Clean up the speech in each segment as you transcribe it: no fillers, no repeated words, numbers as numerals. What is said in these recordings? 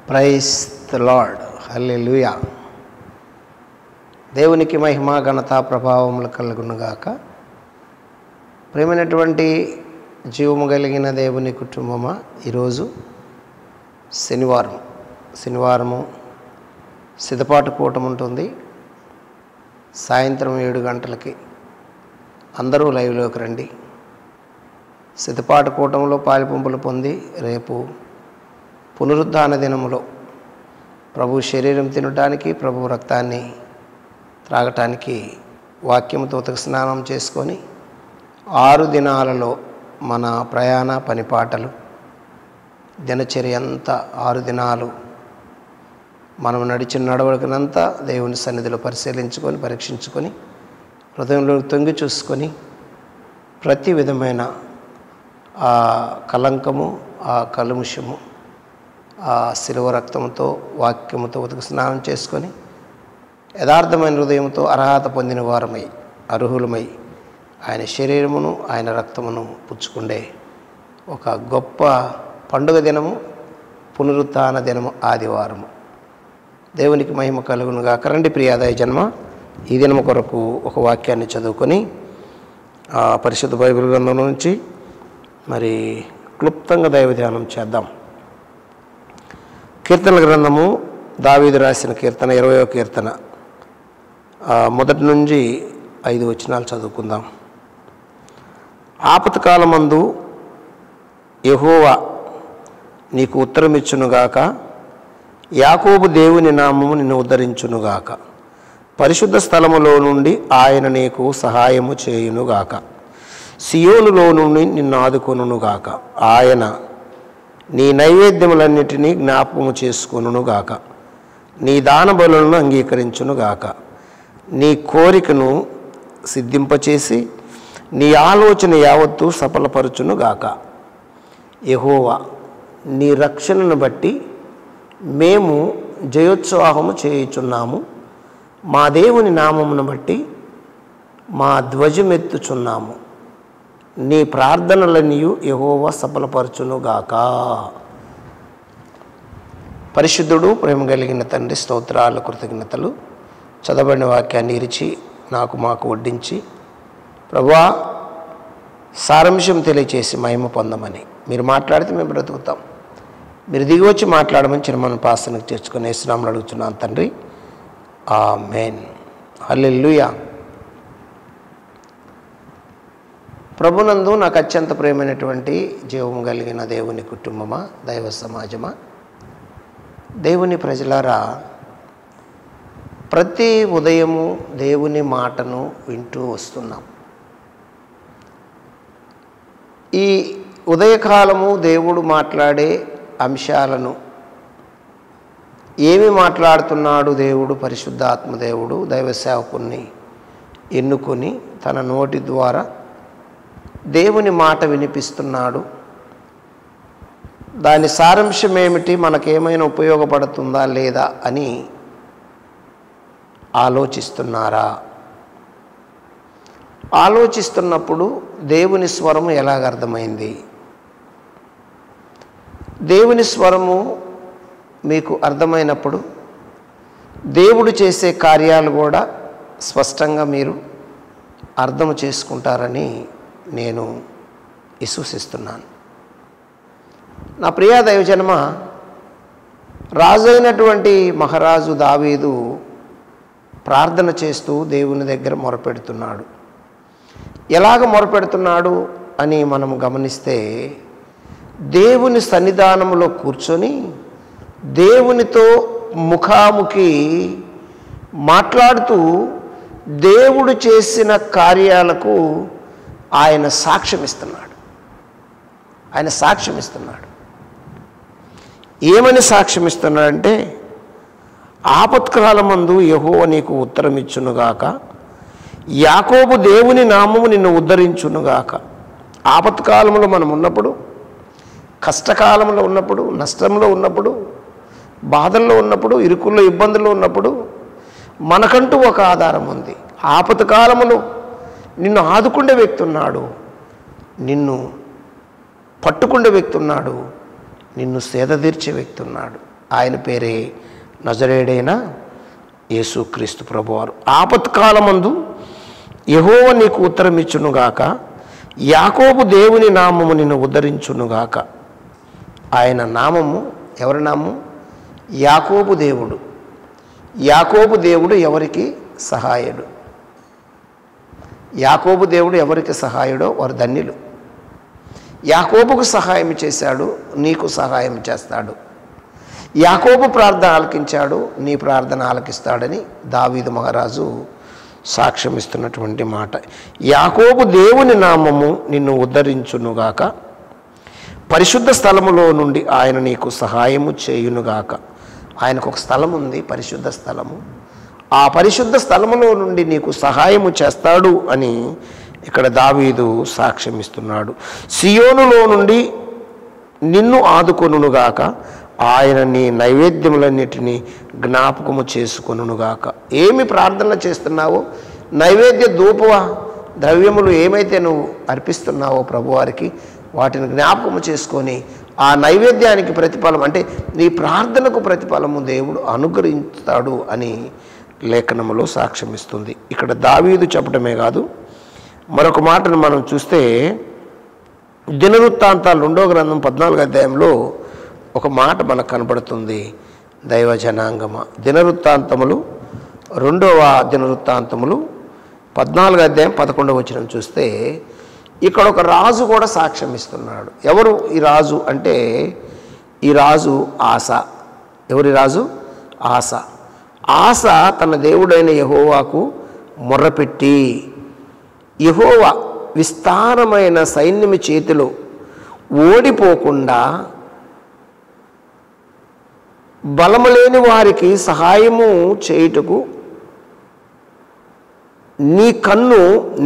Praise the lord. హల్లెలూయా. దేవునికి మహిమ ఘనత ప్రభావములు కలుగునుగాక. ప్రేమైనటువంటి జీవము కలిగిన దేవుని కుటుంబమా, ఈరోజు శనివారము సిద్ధపాటు కూటం ఉంటుంది. సాయంత్రం 7 గంటలకి అందరూ లైవ్లోకి రండి. సిద్ధపాటు కూటంలో పాలిపంపులు పొంది రేపు పునరుద్ధాన దినములో ప్రభు శరీరం తినటానికి, ప్రభు రక్తాన్ని త్రాగటానికి వాక్యముతో ఉతక స్నానం చేసుకొని 6 దినాలలో మన ప్రయాణ పనిపాటలు దినచర్య అంతా 6 దినాలు మనం నడిచిన నడవడికనంతా దేవుని సన్నిధిలో పరిశీలించుకొని పరీక్షించుకొని హృదయంలో తొంగి చూసుకొని ప్రతి విధమైన ఆ కలంకము, ఆ కలుముషము, ఆ శిలువ రక్తంతో వాక్యముతో ఉతక స్నానం చేసుకొని యథార్థమైన హృదయంతో అర్హత పొందిన వారమై అర్హులమై ఆయన శరీరమును ఆయన రక్తమును పుచ్చుకుండే ఒక గొప్ప పండుగ దినము పునరుత్థాన దినము ఆదివారము. దేవునికి మహిమ కలుగునుగా. రండి ప్రియాదాయ జన్మ. ఈ దినము కొరకు ఒక వాక్యాన్ని చదువుకొని పరిశుద్ధ బైబిల్ గ్రంథం నుంచి మరి క్లుప్తంగా దైవ ధ్యానం చేద్దాం. కీర్తనల గ్రంథము, దావీదు రాసిన కీర్తన 20వ కీర్తన మొదటి నుంచి 5 వచనాలు చదువుకుందాం. ఆపత్కాలమందు యెహోవా నీకు ఉత్తరమిచ్చునుగాక, యాకోబు దేవుని నామము నిన్ను ఉద్ధరించునుగాక, పరిశుద్ధ స్థలములో నుండి ఆయన నీకు సహాయము చేయునుగాక, సియోనులో నుండి నిన్ను ఆదుకొనుగాక, ఆయన నీ నైవేద్యములన్నిటినీ జ్ఞాపకము చేసుకొనుగాక, నీ దాన బలులను అంగీకరించునుగాక, నీ కోరికను సిద్ధింపచేసి నీ ఆలోచన యావత్తు సఫలపరచునుగాక. యెహోవా నీ రక్షణను బట్టి మేము జయోత్సాహము చేయుచున్నాము, మా దేవుని నామమును బట్టి మా ధ్వజమెత్తుచున్నాము, నీ ప్రార్థనలనియు యెహోవా సఫలపరచునుగాక. పరిశుద్ధుడు, ప్రేమ కలిగిన తండ్రి, స్తోత్రాలు, కృతజ్ఞతలు. చదవబడిన వాక్యాన్ని ఇరిచి మాకు వడ్డించి ప్రభువా సారాంశం తెలియచేసి మహిమ పొందమని మీరు మాట్లాడితే మేము బ్రతుకుతాం. మీరు దిగి వచ్చి మాట్లాడమని చిరమని పాసనకు చేర్చుకొని యేసునామములో అడుగుతున్నాను తండ్రి, ఆమేన్. హల్లెలూయా. ప్రభునందు నాకు అత్యంత ప్రియమైనటువంటి జీవము కలిగిన దేవుని కుటుంబమా, దైవ సమాజమా, దేవుని ప్రజలారా, ప్రతి ఉదయము దేవుని మాటను వింటూ వస్తున్నాం. ఈ ఉదయకాలము దేవుడు మాట్లాడే అంశాలను ఏమి మాట్లాడుతున్నాడు దేవుడు, పరిశుద్ధాత్మ దేవుడు దైవ సేవకుని ఎన్నుకొని తన నోటి ద్వారా దేవుని మాట వినిపిస్తున్నాడు. దాని సారాంశం ఏమిటి, మనకేమైనా ఉపయోగపడుతుందా లేదా అని ఆలోచిస్తున్నారా? ఆలోచిస్తున్నప్పుడు దేవుని స్వరము ఎలాగ అర్థమైంది? దేవుని స్వరము మీకు అర్థమైనప్పుడు దేవుడు చేసే కార్యాలు కూడా స్పష్టంగా మీరు అర్థం చేసుకుంటారని నేను విశ్వసిస్తున్నాను. నా ప్రియ దైవజనమ, రాజు అయినటువంటి మహారాజు దావీదు ప్రార్థన చేస్తూ దేవుని దగ్గర మొరపెడుతున్నాడు. ఎలాగ మొరపెడుతున్నాడు అని మనం గమనిస్తే, దేవుని సన్నిధానంలో కూర్చొని దేవునితో ముఖాముఖి మాట్లాడుతూ దేవుడు చేసిన కార్యాలకు ఆయన సాక్ష్యం ఇస్తున్నాడు. ఏమని సాక్ష్యం ఇస్తున్నాడంటే, ఆపత్కాలమందు యెహోవా నీకు ఉత్తరమిచ్చునుగాక, యాకోబు దేవుని నామము నిన్ను ఉద్ధరించునుగాక. ఆపత్కాలంలో మనం ఉన్నప్పుడు, కష్టకాలంలో ఉన్నప్పుడు, నష్టంలో ఉన్నప్పుడు, బాధల్లో ఉన్నప్పుడు, ఇరుకుల్లో ఇబ్బందుల్లో ఉన్నప్పుడు మనకంటూ ఒక ఆధారం ఉంది. ఆపత్కాలములో నిన్ను ఆదుకునే వ్యక్తి ఉన్నాడు, నిన్ను పట్టుకునే వ్యక్తి ఉన్నాడు, నిన్ను సేదతీర్చే వ్యక్తి ఉన్నాడు. ఆయన పేరే నజరేయుడైన యేసుక్రీస్తు ప్రభువారు. ఆపత్కాలమందు యెహోవా నీకు ఉత్తరమిచ్చునుగాక, యాకోబు దేవుని నామము నిన్ను ఉద్ధరించునుగాక. ఆయన నామము ఎవరి నామము? యాకోబు దేవుడు. యాకోబు దేవుడు ఎవరికి సహాయుడు? యాకోబు దేవుడు ఎవరికి సహాయుడో వారు ధన్యులు. యాకోబుకు సహాయం చేశాడు, నీకు సహాయం చేస్తాడు. యాకోబు ప్రార్థన ఆలకించాడు, నీ ప్రార్థన ఆలకిస్తాడని దావీదు మహారాజు సాక్ష్యం ఇస్తున్నటువంటి మాట. యాకోబు దేవుని నామము నిన్ను ఉద్ధరించునుగాక, పరిశుద్ధ స్థలములో నుండి ఆయన నీకు సహాయము చేయునుగాక. ఆయనకు ఒక స్థలం ఉంది, పరిశుద్ధ స్థలము. ఆ పరిశుద్ధ స్థలములో నుండి నీకు సహాయము చేస్తాడు అని ఇక్కడ దావీదు సాక్ష్యం ఇస్తున్నాడు. సియోనులో నుండి నిన్ను ఆదుకొనుగాక, ఆయన నీ నైవేద్యములన్నిటినీ జ్ఞాపకము చేసుకొనుగాక. ఏమి ప్రార్థన చేస్తున్నావో, నైవేద్య ధూప ద్రవ్యములు ఏమైతే నువ్వు అర్పిస్తున్నావో ప్రభువారికి, వాటిని జ్ఞాపకము చేసుకొని ఆ నైవేద్యానికి ప్రతిఫలం అంటే నీ ప్రార్థనకు ప్రతిఫలము దేవుడు అనుగ్రహిస్తాడు అని లేఖనములో సాక్ష్యం ఇస్తుంది. ఇక్కడ దావీదు చెప్పడమే కాదు, మరొక మాటను మనం చూస్తే దినవృత్తాంతాలు 2వ గ్రంథం 14వ అధ్యాయంలో ఒక మాట మనకు కనబడుతుంది. దైవ జనాంగమ దినవృత్తాంతములు 2వ దినవృత్తాంతములు 14వ అధ్యాయం 11వ వచనం చూస్తే ఇక్కడ ఒక రాజు కూడా సాక్ష్యం ఇస్తున్నాడు. ఎవరు ఈ రాజు అంటే, ఈ రాజు ఆస. ఎవరి రాజు? ఆస. ఆస తన దేవుడైన యెహోవాకు మొర్రపెట్టి, యెహోవా విస్తారమైన సైన్యము చేతిలో ఓడిపోకుండా బలము లేని వారికి సహాయము చేయుటకు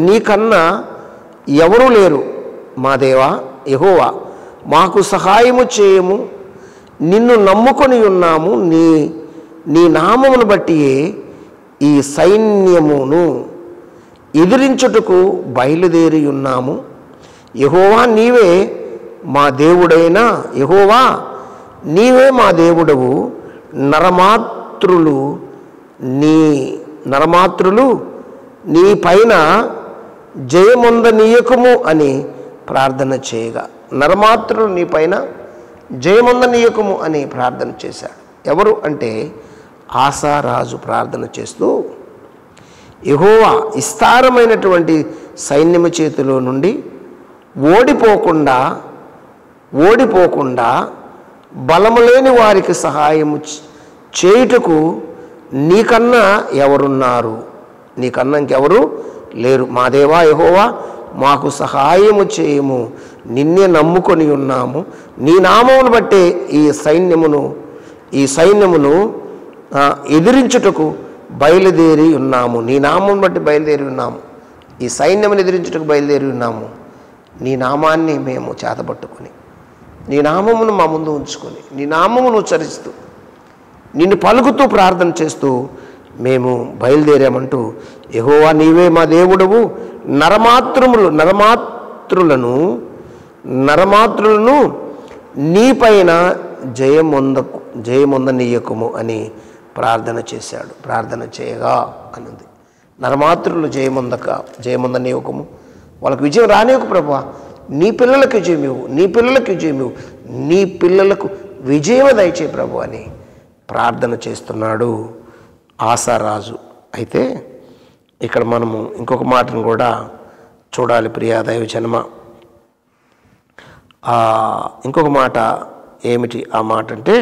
నీకన్నా ఎవరూ లేరు. మా దేవా యెహోవా, మాకు సహాయము చేయము, నిన్ను నమ్ముకొని ఉన్నాము. నీ నామమును బట్టియే ఈ సైన్యమును ఎదిరించుటకు బయలుదేరి ఉన్నాము. యెహోవా నీవే మా దేవుడైన యెహోవా నీవే మా దేవుడవు. నరమాత్రులు నీ పైన జయమొందనీయకము అని ప్రార్థన చేయగా, నరమాత్రులు నీ పైన జయమొందనీయకము అని ప్రార్థన చేశాడు. ఎవరు అంటే ఆసారాజు ప్రార్థన చేస్తూ, యెహోవా విస్తారమైనటువంటి సైన్యము చేతిలో నుండి ఓడిపోకుండా బలము లేని వారికి సహాయము చేయుటకు నీకన్నా ఎవరున్నారు? నీకన్నా ఇంకెవరు లేరు. మా దేవా యెహోవా, మాకు సహాయము చేయము, నిన్నే నమ్ముకొని ఉన్నాము. నీ నామమును బట్టే ఈ సైన్యమును ఎదిరించుటకు బయలుదేరి ఉన్నాము. నీ నామమును బట్టి బయలుదేరి ఉన్నాము. ఈ సైన్యమును ఎదిరించుటకు బయలుదేరి ఉన్నాము. నీ నామాన్ని మేము చేతపట్టుకొని, నీ నామమును మా ముందు ఉంచుకొని, నీ నామమును ఉచ్చరిస్తూ, నిన్ను పలుకుతూ ప్రార్థన చేస్తూ మేము బయలుదేరామంటూ, యెహోవా నీవే మా దేవుడవు. నరమాత్రులను నీపైన జయమొందనీయకము అని ప్రార్థన చేశాడు. ప్రార్థన చేయగా అన్నది, నరమాత్రులు జయమొందనీయకము, వాళ్ళకు విజయం రానివ్వకు ప్రభువా. నీ పిల్లలకు విజయం ఇవ్వు, నీ పిల్లలకు విజయం దయచేయి ప్రభు అని ప్రార్థన చేస్తున్నాడు ఆసారాజు. అయితే ఇక్కడ మనము ఇంకొక మాటను కూడా చూడాలి ప్రియా దైవ జన్మ. ఇంకొక మాట ఏమిటి ఆ మాట అంటే,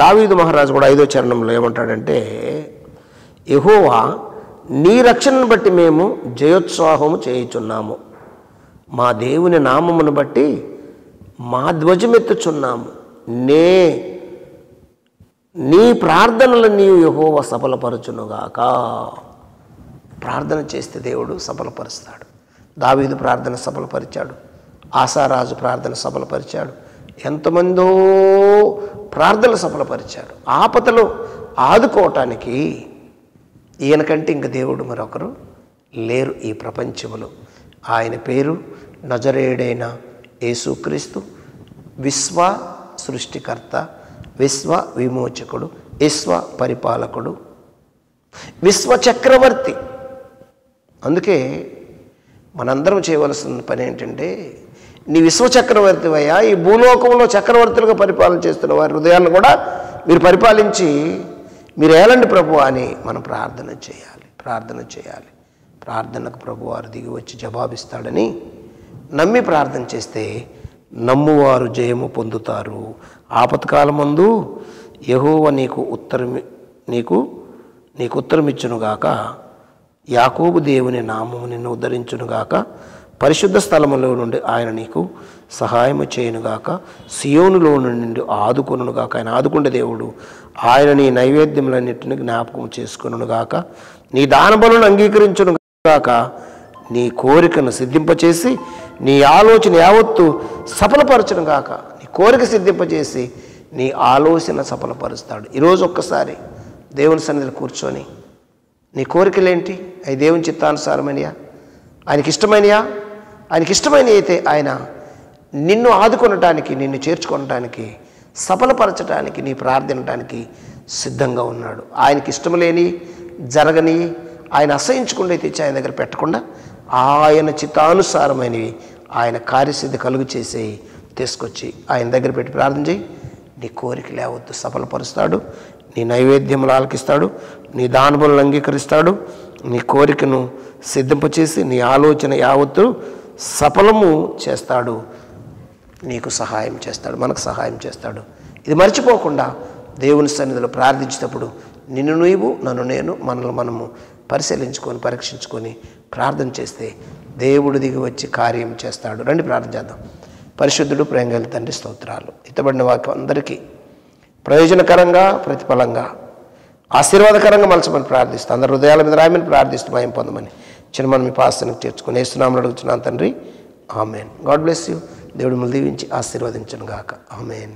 దావీదు మహారాజు కూడా 5వ చరణంలో ఏమంటాడంటే, యెహోవా నీ రక్షణను బట్టి మేము జయోత్సాహము చేయుచున్నాము, మా దేవుని నామమును బట్టి మా ధ్వజమెత్తుచున్నాము. నీ ప్రార్థనలు నీవు యెహోవా సఫలపరచునుగాక. ప్రార్థన చేస్తే దేవుడు సఫలపరుస్తాడు. దావీదు ప్రార్థన సఫలపరిచాడు, ఆసారాజు ప్రార్థన సఫలపరిచాడు, ఎంతమందో ప్రార్థనలు సఫలపరిచాడు. ఆపదలో ఆదుకోవటానికి ఈయనకంటే ఇంక దేవుడు మరొకరు లేరు ఈ ప్రపంచములో. ఆయన పేరు నజరేయుడైన యేసుక్రీస్తు, విశ్వ సృష్టికర్త, విశ్వ విమోచకుడు, విశ్వ పరిపాలకుడు, విశ్వ చక్రవర్తి. అందుకే మనందరం చేయవలసిన పని ఏంటంటే, నీ విశ్వ చక్రవర్తివయ్యా, ఈ భూలోకంలో చక్రవర్తులుగా పరిపాలన చేస్తున్న వారి హృదయాలను కూడా మీరు పరిపాలించి మీరు ఏలండి ప్రభు అని మనం ప్రార్థన చేయాలి. ప్రార్థనకు ప్రభు వారు దిగి వచ్చి జవాబిస్తాడని నమ్మి ప్రార్థన చేస్తే నమ్మువారు జయము పొందుతారు. ఆపత్కాలమందు యెహోవా నీకు ఉత్తరమిచ్చునుగాక. యాకోబు దేవుని నామము నిన్ను ఉద్ధరించునుగాక. పరిశుద్ధ స్థలములో నుండి ఆయన నీకు సహాయము చేయునుగాక. సియోనులో నుండి ఆదుకొనుగాక. ఆయన ఆదుకునే దేవుడు. ఆయన నీ నైవేద్యములన్నిటిని జ్ఞాపకం చేసుకొనుగాక. నీ దానబలులను అంగీకరించునుగాక. నీ కోరికను సిద్ధింపచేసి నీ ఆలోచన యావత్తు సఫలపరచునుగాక. నీ కోరిక సిద్ధింపచేసి నీ ఆలోచన సఫలపరుస్తాడు. ఈరోజు ఒక్కసారి దేవుని సన్నిధిలో కూర్చొని నీ కోరికలేంటి? అవి దేవుని చిత్తానుసారమైనయా? ఆయనకి ఇష్టమైనయా? ఆయనకి ఇష్టమైన అయితే ఆయన నిన్ను ఆదుకొనటానికి, నిన్ను చేర్చుకొనటానికి, సఫలపరచడానికి, నీ ప్రార్థనటానికి సిద్ధంగా ఉన్నాడు. ఆయనకి ఇష్టం లేని జరగని, ఆయన అసహించుకుండా తెచ్చి ఆయన దగ్గర పెట్టకుండా ఆయన చిత్తానుసారమైనవి, ఆయన కార్యసిద్ధి కలుగు చేసి తీసుకొచ్చి ఆయన దగ్గర పెట్టి ప్రార్థన చేయి. నీ కోరికలు యావత్తు సఫలపరుస్తాడు. నీ నైవేద్యములు ఆలకిస్తాడు. నీ దానములను అంగీకరిస్తాడు. నీ కోరికను సిద్ధింపచేసి నీ ఆలోచన యావత్తు సఫలము చేస్తాడు. నీకు సహాయం చేస్తాడు, మనకు సహాయం చేస్తాడు. ఇది మర్చిపోకుండా దేవుని సన్నిధిలో ప్రార్థించేటప్పుడు నిన్ను నీవు, నన్ను నేను, మనల్ని మనము పరిశీలించుకొని పరీక్షించుకొని ప్రార్థన చేస్తే దేవుడు దిగి వచ్చి కార్యం చేస్తాడు. రండి ప్రార్థన చేద్దాం. పరిశుద్ధుడు, ప్రేమగల తండ్రి, స్తోత్రాలు. ఇతబడిన వాక్యం అందరికీ ప్రయోజనకరంగా, ప్రతిఫలంగా, ఆశీర్వాదకరంగా మలచమని ప్రార్థిస్తూ, అందరి హృదయాల మీద రాయమని ప్రార్థిస్తూ భయం పొందమని చిన్న మనం మీ పాసనకు చేర్చుకొని యేసునామములో అడుగుతున్నాను తండ్రి. ఆమెన్. God bless you. దేవుడు మిమ్మల్ని దీవించి ఆశీర్వదించును గాక. ఆమెన్.